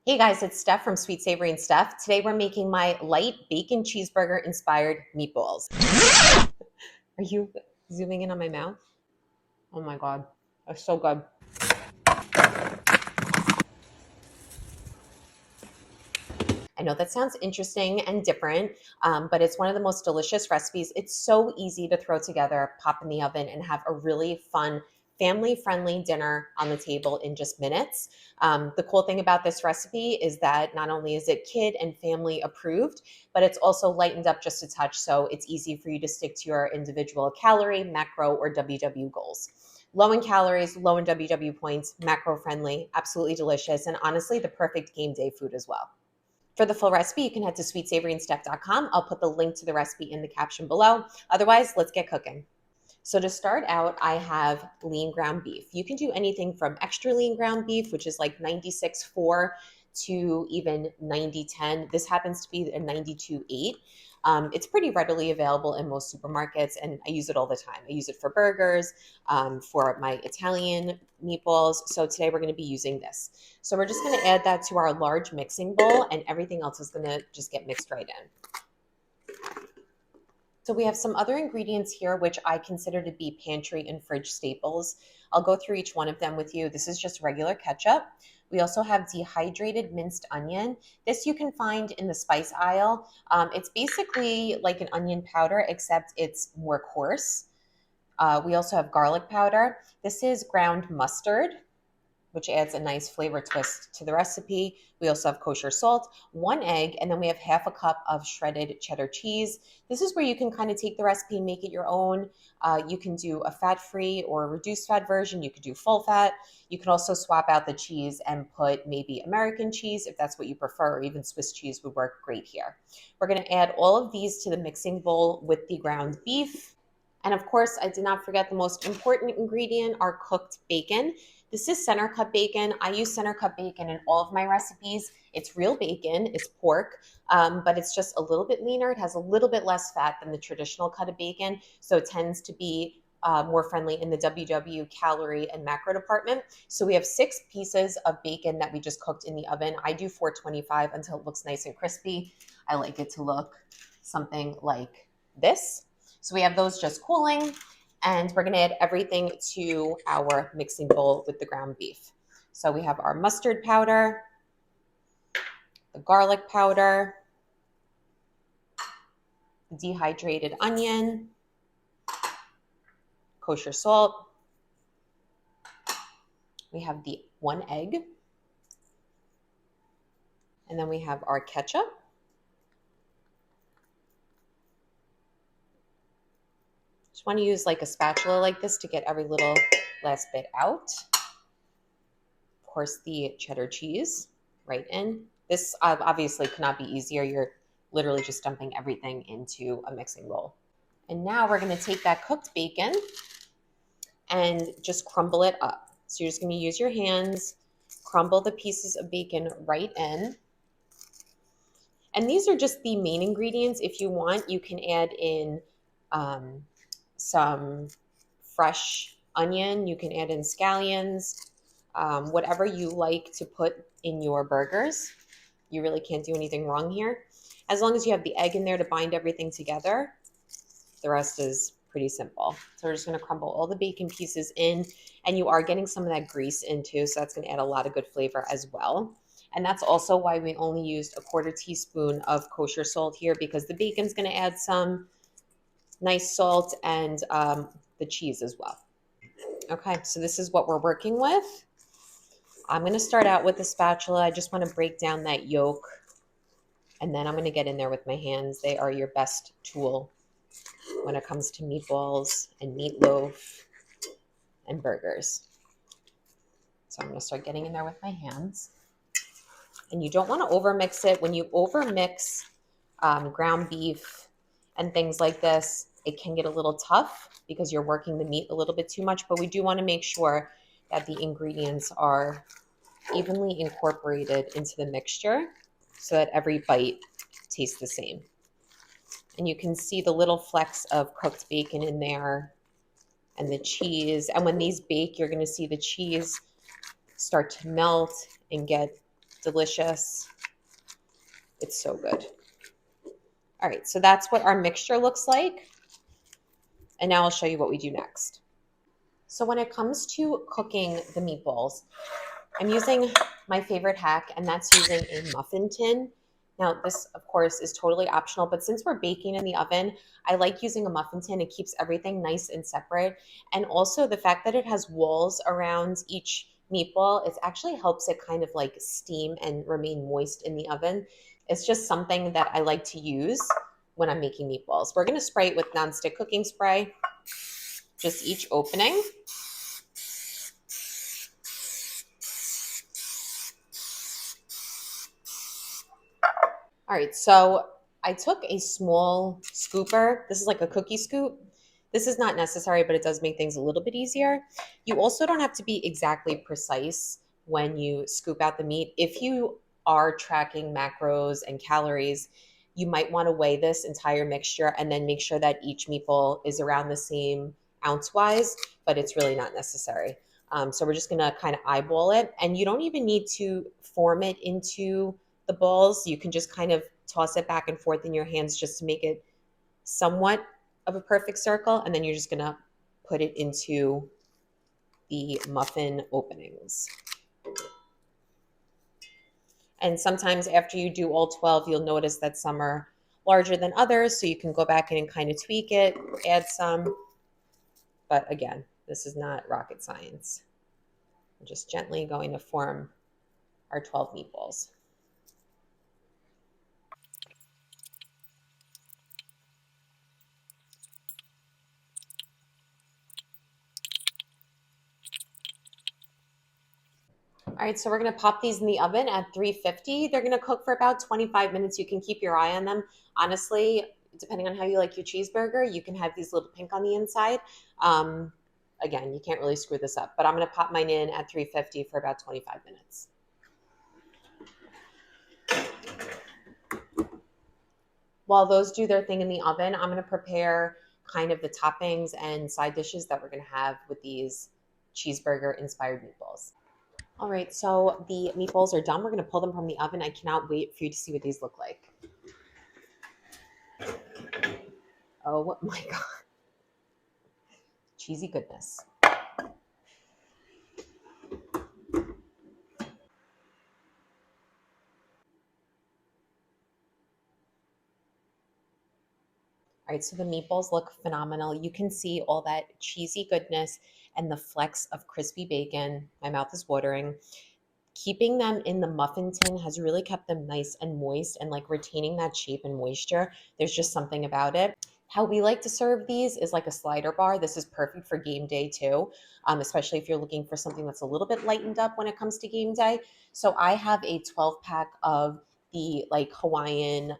Hey guys, it's Steph from Sweet Savory and Steph. Today we're making my light bacon cheeseburger inspired meatballs. Are you zooming in on my mouth? Oh my God, that's so good. I know that sounds interesting and different, but it's one of the most delicious recipes. It's so easy to throw together, pop in the oven, and have a really fun, family friendly dinner on the table in just minutes. The cool thing about this recipe is that not only is it kid and family approved, but it's also lightened up just a touch. So it's easy for you to stick to your individual calorie, macro, or WW goals. Low in calories, low in WW points, macro friendly, absolutely delicious, and honestly, the perfect game day food as well. For the full recipe, you can head to sweetsavoryandstep.com. I'll put the link to the recipe in the caption below. Otherwise, let's get cooking. So to start out, I have lean ground beef. You can do anything from extra lean ground beef, which is like 96.4 to even 90.10. This happens to be a 92.8. It's pretty readily available in most supermarkets, and I use it all the time. I use it for burgers, for my Italian meatballs. So today we're going to be using this. So we're just going to add that to our large mixing bowl, and everything else is going to just get mixed right in. So we have some other ingredients here, which I consider to be pantry and fridge staples. I'll go through each one of them with you. This is just regular ketchup. We also have dehydrated minced onion. This you can find in the spice aisle. It's basically like an onion powder, except it's more coarse. We also have garlic powder. This is ground mustard, which adds a nice flavor twist to the recipe. We also have kosher salt, 1 egg, and then we have half a cup of shredded cheddar cheese. This is where you can kind of take the recipe and make it your own. You can do a fat-free or a reduced fat version. You could do full fat. You could also swap out the cheese and put maybe American cheese if that's what you prefer, or even Swiss cheese would work great here. We're going to add all of these to the mixing bowl with the ground beef. And of course, I did not forget the most important ingredient, our cooked bacon. This is center cut bacon. I use center cut bacon in all of my recipes. It's real bacon, it's pork, but it's just a little bit leaner. It has a little bit less fat than the traditional cut of bacon, so it tends to be more friendly in the WW calorie and macro department. So we have 6 pieces of bacon that we just cooked in the oven. I do 425 until it looks nice and crispy. I like it to look something like this. So we have those just cooling, and we're going to add everything to our mixing bowl with the ground beef. So we have our mustard powder, the garlic powder, the dehydrated onion, kosher salt. We have the 1 egg, and then we have our ketchup. Just want to use like a spatula like this to get every little last bit out. Of course, the cheddar cheese right in. This obviously could not be easier. You're literally just dumping everything into a mixing bowl. And now we're going to take that cooked bacon and just crumble it up. So you're just going to use your hands, crumble the pieces of bacon right in. And these are just the main ingredients. If you want, you can add in some fresh onion. You can add in scallions, whatever you like to put in your burgers. You really can't do anything wrong here. As long as you have the egg in there to bind everything together, the rest is pretty simple. So we're just going to crumble all the bacon pieces in, and you are getting some of that grease in too, so that's going to add a lot of good flavor as well. And that's also why we only used a 1/4 teaspoon of kosher salt here, because the bacon's going to add some nice salt, and the cheese as well. Okay, so this is what we're working with. I'm going to start out with a spatula. I just want to break down that yolk, and then I'm going to get in there with my hands. They are your best tool when it comes to meatballs and meatloaf and burgers. So I'm going to start getting in there with my hands. And you don't want to overmix it. When you overmix ground beef and things like this, it can get a little tough because you're working the meat a little bit too much, but we do want to make sure that the ingredients are evenly incorporated into the mixture so that every bite tastes the same. And you can see the little flecks of cooked bacon in there and the cheese. And when these bake, you're going to see the cheese start to melt and get delicious. It's so good. All right, so that's what our mixture looks like. And now I'll show you what we do next. So when it comes to cooking the meatballs, I'm using my favorite hack, and that's using a muffin tin. Now, this, of course, is totally optional, but since we're baking in the oven, I like using a muffin tin. It keeps everything nice and separate. And also the fact that it has walls around each meatball, it actually helps it kind of like steam and remain moist in the oven. It's just something that I like to use when I'm making meatballs. We're going to spray it with nonstick cooking spray, just each opening. All right, so I took a small scooper. This is like a cookie scoop. This is not necessary, but it does make things a little bit easier. You also don't have to be exactly precise when you scoop out the meat. If you are tracking macros and calories, you might want to weigh this entire mixture and then make sure that each meatball is around the same ounce wise, but it's really not necessary. So we're just gonna kind of eyeball it, and you don't even need to form it into the balls. You can just kind of toss it back and forth in your hands just to make it somewhat of a perfect circle. And then you're just going to put it into the muffin openings. And sometimes after you do all 12, you'll notice that some are larger than others. So you can go back in and kind of tweak it, add some. But again, this is not rocket science. I'm just gently going to form our 12 meatballs. All right, so we're gonna pop these in the oven at 350. They're gonna cook for about 25 minutes. You can keep your eye on them. Honestly, depending on how you like your cheeseburger, you can have these little pink on the inside. Um, Again, you can't really screw this up, but I'm gonna pop mine in at 350 for about 25 minutes. While those do their thing in the oven, I'm gonna prepare kind of the toppings and side dishes that we're gonna have with these cheeseburger inspired meatballs. All right, so the meatballs are done. We're going to pull them from the oven. I cannot wait for you to see what these look like. Oh my God. Cheesy goodness. All right, so the meatballs look phenomenal. You can see all that cheesy goodness and the flecks of crispy bacon. My mouth is watering. Keeping them in the muffin tin has really kept them nice and moist and like retaining that shape and moisture. There's just something about it. How we like to serve these is like a slider bar. This is perfect for game day too, especially if you're looking for something that's a little bit lightened up when it comes to game day. So I have a 12 pack of the like Hawaiian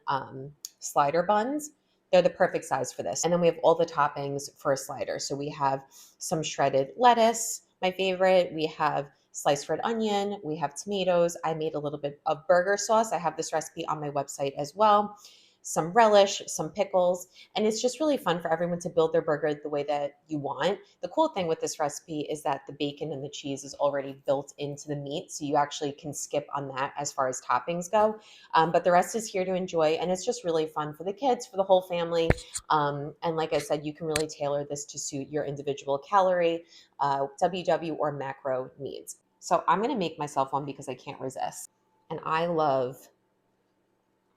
slider buns. They're the perfect size for this. And then we have all the toppings for a slider. So we have some shredded lettuce, my favorite. We have sliced red onion. We have tomatoes. I made a little bit of burger sauce. I have this recipe on my website as well. Some relish, some pickles, and it's just really fun for everyone to build their burger the way that you want. The cool thing with this recipe is that the bacon and the cheese is already built into the meat, so you actually can skip on that as far as toppings go. But the rest is here to enjoy, and it's just really fun for the kids, for the whole family. And like I said, you can really tailor this to suit your individual calorie, WW, or macro needs. So I'm going to make myself one because I can't resist. And I love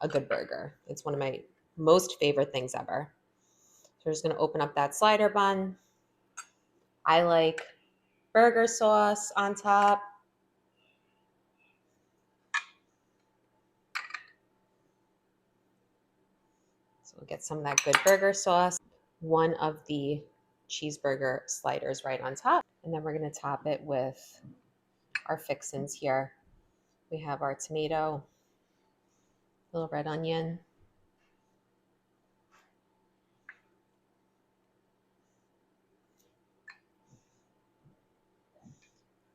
a good burger. It's one of my most favorite things ever. So we're just going to open up that slider bun. I like burger sauce on top. So we'll get some of that good burger sauce. One of the cheeseburger sliders right on top. And then we're going to top it with our fixins here. We have our tomato, little red onion.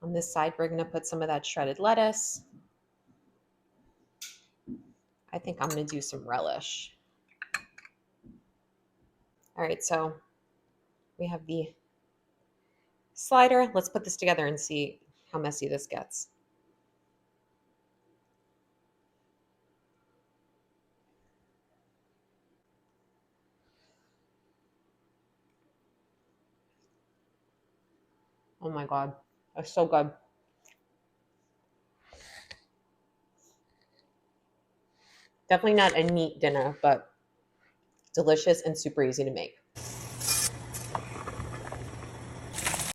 On this side, we're going to put some of that shredded lettuce. I think I'm going to do some relish. All right, so we have the slider. Let's put this together and see how messy this gets. Oh my God. That's so good. Definitely not a neat dinner, but delicious and super easy to make.